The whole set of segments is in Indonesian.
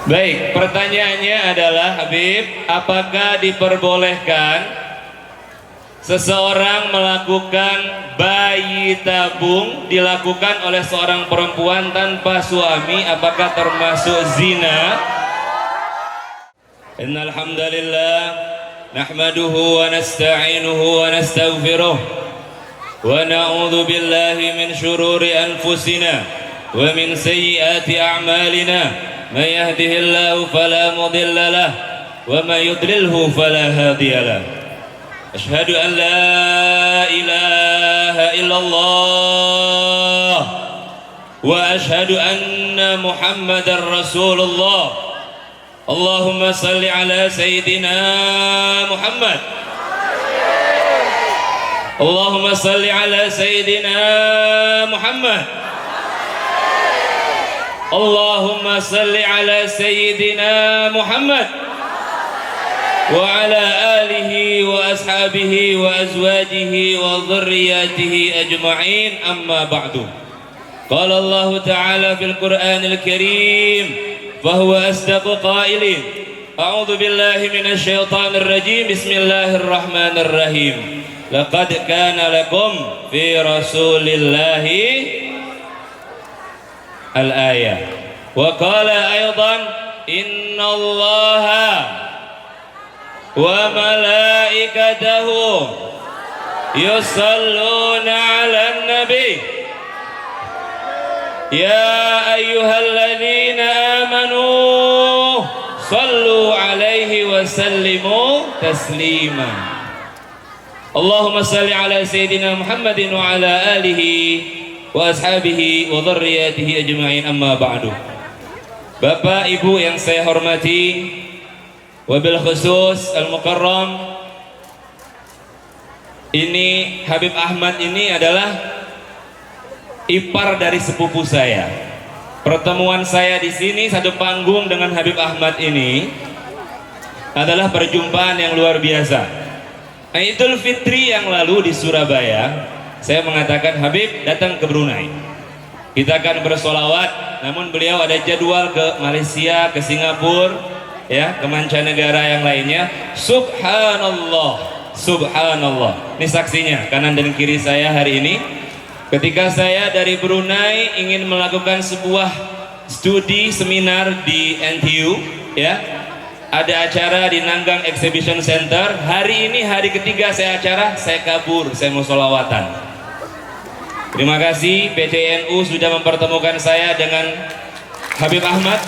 Baik, pertanyaannya adalah Habib, apakah diperbolehkan seseorang melakukan bayi tabung dilakukan oleh seorang perempuan tanpa suami, apakah termasuk zina? Innal hamdalillah nahmaduhu wa nasta'inuhu wa nastaghfiruh wa na'udzu billahi min shururi anfusina wa min sayyiati a'malina. من يهده الله فلا مضل له ومن يضلله فلا هادي له أشهد أن لا إله إلا الله وأشهد أن محمدا رسول الله اللهم صل على سيدنا محمد اللهم صل على سيدنا محمد اللهم صل على سيدنا محمد وعلى آله وأصحابه وأزواجه وذرياته أجمعين أما بعد قال الله تعالى في القرآن الكريم فهو أصدق قائلين أعوذ بالله من الشيطان الرجيم بسم الله الرحمن الرحيم لقد كان لكم في رسول الله الآية وقال أيضا إن الله وملائكته يصلون على النبي يا أيها الذين آمنوا صلوا عليه وسلموا تسليما اللهم صل على سيدنا محمد وعلى آله wa ashabihi wa dzarriyyatihi ajma'in amma ba'du. Bapak Ibu yang saya hormati, wabil khusus al-mukarram, ini Habib Ahmad ini adalah ipar dari sepupu saya. Pertemuan saya di sini satu panggung dengan Habib Ahmad ini adalah perjumpaan yang luar biasa. Idul Fitri yang lalu di Surabaya, saya mengatakan Habib datang ke Brunei, kita akan bersolawat. Namun beliau ada jadwal ke Malaysia, ke Singapura, ya, ke mancanegara yang lainnya. Subhanallah, subhanallah. Ini saksinya kanan dan kiri saya hari ini. Ketika saya dari Brunei ingin melakukan sebuah studi seminar di NTU, ya, ada acara di Nanggang Exhibition Center. Hari ini hari ketiga saya acara, saya kabur, saya mau solawatan. Terima kasih PCNU sudah mempertemukan saya dengan Habib Ahmad.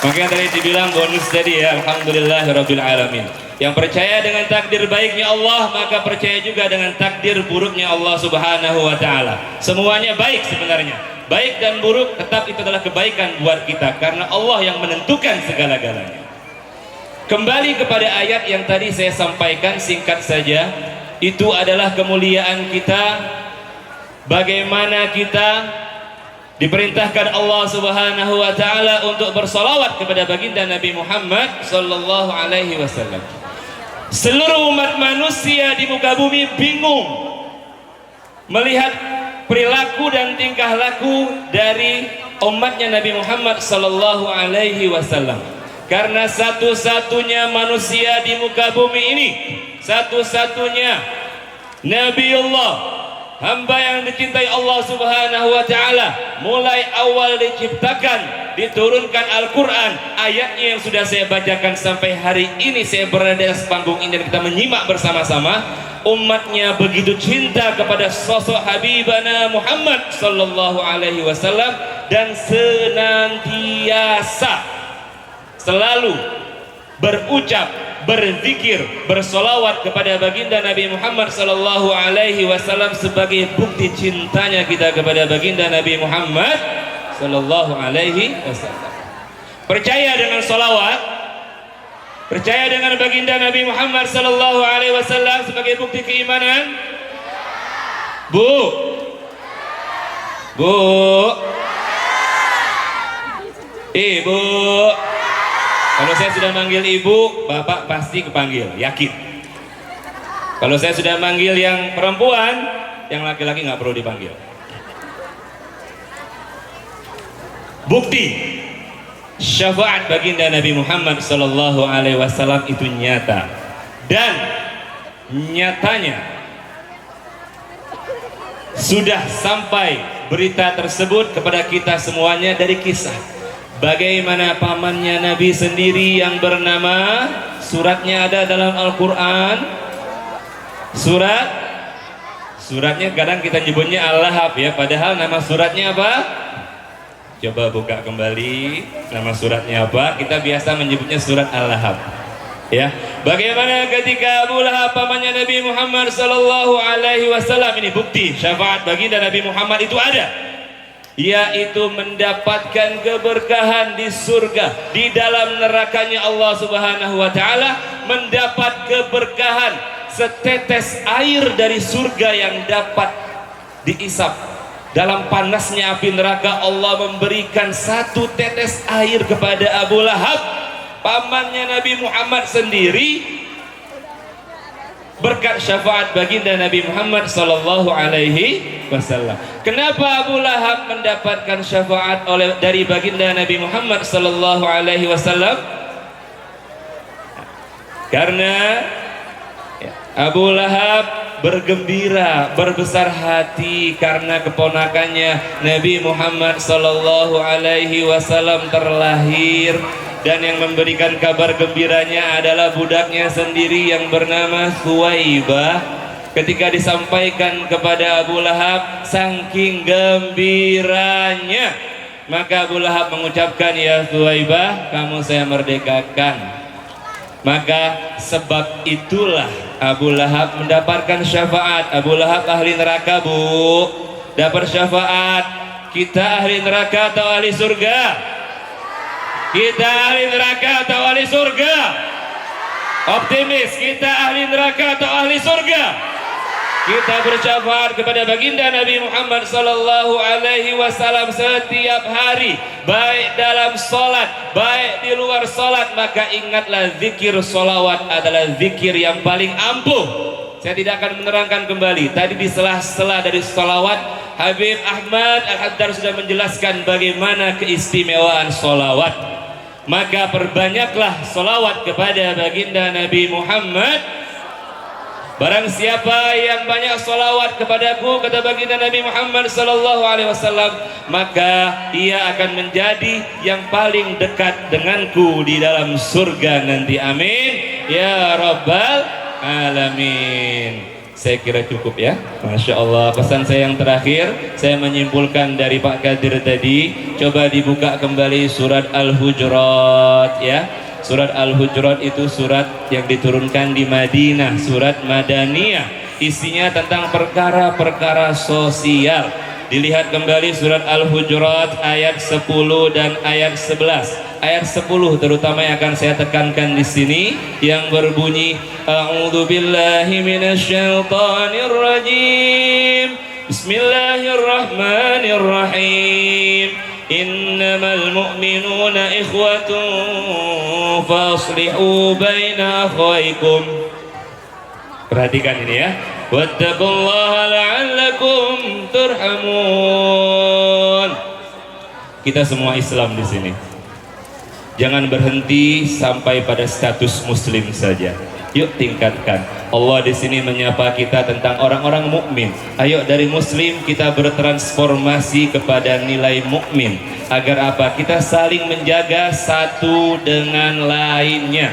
Makanya tadi dibilang bonus tadi ya, alhamdulillahirabbil alamin. Yang percaya dengan takdir baiknya Allah, maka percaya juga dengan takdir buruknya Allah Subhanahu wa taala. Semuanya baik sebenarnya. Baik dan buruk tetap itu adalah kebaikan buat kita karena Allah yang menentukan segala-galanya. Kembali kepada ayat yang tadi saya sampaikan singkat saja, itu adalah kemuliaan kita. Bagaimana kita diperintahkan Allah Subhanahu wa taala untuk bersolawat kepada baginda Nabi Muhammad sallallahu alaihi wasallam. Seluruh umat manusia di muka bumi bingung melihat perilaku dan tingkah laku dari umatnya Nabi Muhammad sallallahu alaihi wasallam. Karena satu-satunya manusia di muka bumi ini, satu-satunya Nabiullah, hamba yang dicintai Allah Subhanahu wa taala, mulai awal diciptakan, diturunkan Al-Qur'an, ayatnya yang sudah saya bacakan sampai hari ini saya berada di panggung ini dan kita menyimak bersama-sama. Umatnya begitu cinta kepada sosok Habibana Muhammad sallallahu alaihi wasallam dan senantiasa selalu berucap, berzikir, bersolawat kepada baginda Nabi Muhammad sallallahu alaihi wasallam sebagai bukti cintanya kita kepada baginda Nabi Muhammad sallallahu alaihi wasallam. Percaya dengan solawat, percaya dengan baginda Nabi Muhammad sallallahu alaihi wasallam sebagai bukti keimanan. Bu, Ibu, kalau saya sudah manggil ibu, bapak pasti kepanggil, yakin. Kalau saya sudah manggil yang perempuan, yang laki-laki nggak perlu dipanggil. Bukti syafaat baginda Nabi Muhammad sallallahu alaihi wasallam itu nyata, dan nyatanya sudah sampai berita tersebut kepada kita semuanya dari kisah bagaimana pamannya Nabi sendiri yang bernama, suratnya ada dalam Al-Quran, suratnya kadang kita nyebutnya Al-Lahab ya, padahal nama suratnya apa? Coba buka kembali nama suratnya apa? Kita biasa menyebutnya surat Al-Lahab ya. Bagaimana ketika Abu Lahab pamannya Nabi Muhammad sallallahu alaihi wasallam, ini bukti syafaat baginda Nabi Muhammad itu ada, yaitu mendapatkan keberkahan di surga, di dalam nerakanya Allah Subhanahu wa taala, mendapat keberkahan setetes air dari surga yang dapat diisap. Dalam panasnya api neraka, Allah memberikan satu tetes air kepada Abu Lahab, pamannya Nabi Muhammad sendiri, berkat syafaat baginda Nabi Muhammad sallallahu alaihi wasallam. Kenapa Abu Lahab mendapatkan syafaat dari baginda Nabi Muhammad sallallahu alaihi wasallam? Karena Abu Lahab bergembira, berbesar hati karena keponakannya Nabi Muhammad sallallahu alaihi wasallam terlahir, dan yang memberikan kabar gembiranya adalah budaknya sendiri yang bernama Thuwaibah. Ketika disampaikan kepada Abu Lahab, saking gembiranya, maka Abu Lahab mengucapkan, "Ya Thuwaibah, kamu saya merdekakan." Maka sebab itulah Abu Lahab mendapatkan syafaat. Abu Lahab ahli neraka, Bu, dapat syafaat. Kita ahli neraka atau ahli surga? Kita ahli neraka atau ahli surga? Optimis, kita ahli neraka atau ahli surga? Kita bersyafaat kepada baginda Nabi Muhammad sallallahu alaihi wasallam setiap hari, baik dalam salat, baik di luar salat. Maka ingatlah, zikir solawat adalah zikir yang paling ampuh. Saya tidak akan menerangkan kembali. Tadi di sela-sela dari solawat, Habib Ahmad Al-Haddad sudah menjelaskan bagaimana keistimewaan solawat. Maka perbanyaklah solawat kepada baginda Nabi Muhammad. Barang siapa yang banyak solawat kepadaku, kata baginda Nabi Muhammad sallallahu alaihi wasallam, maka ia akan menjadi yang paling dekat denganku di dalam surga nanti. Amin ya rabbal alamin. Saya kira cukup ya. Masya Allah. Pesan saya yang terakhir, saya menyimpulkan dari Pak Kadir tadi, coba dibuka kembali surat Al-Hujurat ya. Surat Al-Hujurat itu surat yang diturunkan di Madinah, surat Madaniyah. Isinya tentang perkara-perkara sosial. Dilihat kembali surat Al-Hujurat ayat 10 dan ayat 11. Ayat 10 terutama yang akan saya tekankan di sini, yang berbunyi, A'udzubillahi minasyaitonir rajim. Bismillahirrahmanirrahim. Innamal mu'minuna ikhwatun faslihu baina akhwaykum. Perhatikan ini ya. Wattaqullaha la'allakum turhamun. Kita semua Islam di sini. Jangan berhenti sampai pada status muslim saja. Yuk tingkatkan. Allah di sini menyapa kita tentang orang-orang mukmin. Ayo dari muslim kita bertransformasi kepada nilai mukmin. Agar apa? Kita saling menjaga satu dengan lainnya.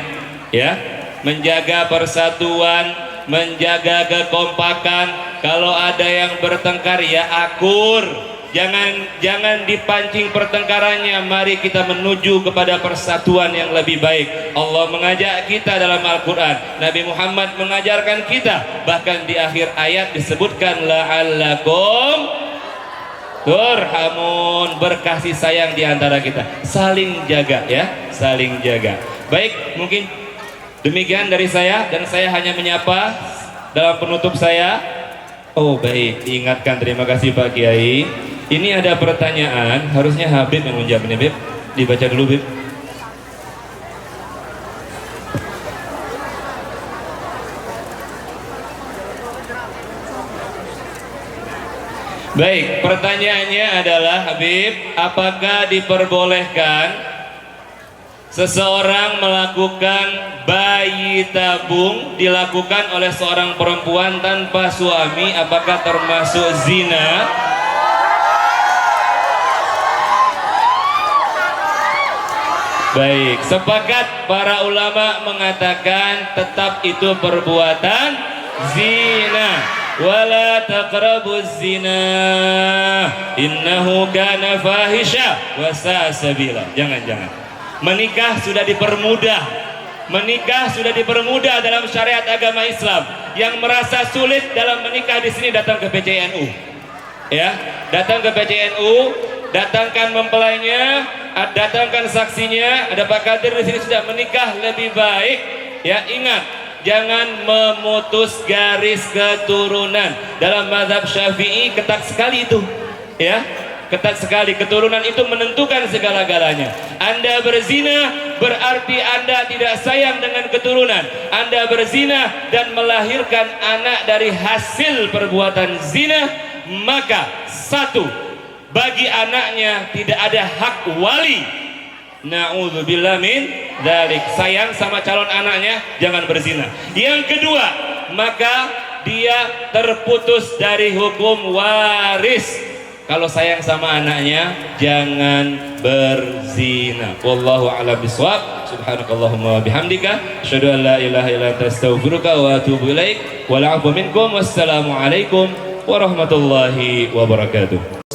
Ya, menjaga persatuan, menjaga kekompakan. Kalau ada yang bertengkar ya akur. Jangan dipancing pertengkarannya. Mari kita menuju kepada persatuan yang lebih baik. Allah mengajak kita dalam Al-Quran. Nabi Muhammad mengajarkan kita. Bahkan di akhir ayat disebutkan la'allakum turhamun, berkasih sayang di antara kita. Saling jaga ya, saling jaga. Baik, mungkin demikian dari saya, dan saya hanya menyapa dalam penutup saya. Oh baik, diingatkan, terima kasih Pak Kiai. Ini ada pertanyaan, harusnya Habib yang menjawab ini, Bib. Dibaca dulu, Bib. Baik, pertanyaannya adalah Habib, apakah diperbolehkan seseorang melakukan bayi tabung dilakukan oleh seorang perempuan tanpa suami, apakah termasuk zina? Baik, sepakat para ulama mengatakan tetap itu perbuatan zina. Wala taqrabuz zina innahu kana fahisha wa sa'a sabila. Jangan. Menikah sudah dipermudah. Menikah sudah dipermudah dalam syariat agama Islam. Yang merasa sulit dalam menikah di sini datang ke PCNU. Ya, datang ke PCNU, datangkan mempelainya, datangkan saksinya. Ada Pak Kadir di sini sudah menikah lebih baik. Ya, ingat, jangan memutus garis keturunan. Dalam mazhab Syafi'i ketat sekali itu, ya, ketat sekali. Keturunan itu menentukan segala-galanya. Anda berzina berarti Anda tidak sayang dengan keturunan. Anda berzina dan melahirkan anak dari hasil perbuatan zina, maka satu, bagi anaknya tidak ada hak wali. Na'udzubillah min dzalik. Sayang sama calon anaknya, jangan berzina. Yang kedua, maka dia terputus dari hukum waris. Kalau sayang sama anaknya, jangan berzina. Wallahu a'lam bishawab. Subhanakallahumma wa bihamdika asyhadu an la ilaha illa anta astaghfiruka wa atubu ilaik. Wal 'afwu minkum. Wassalamu alaikum warahmatullahi wabarakatuh.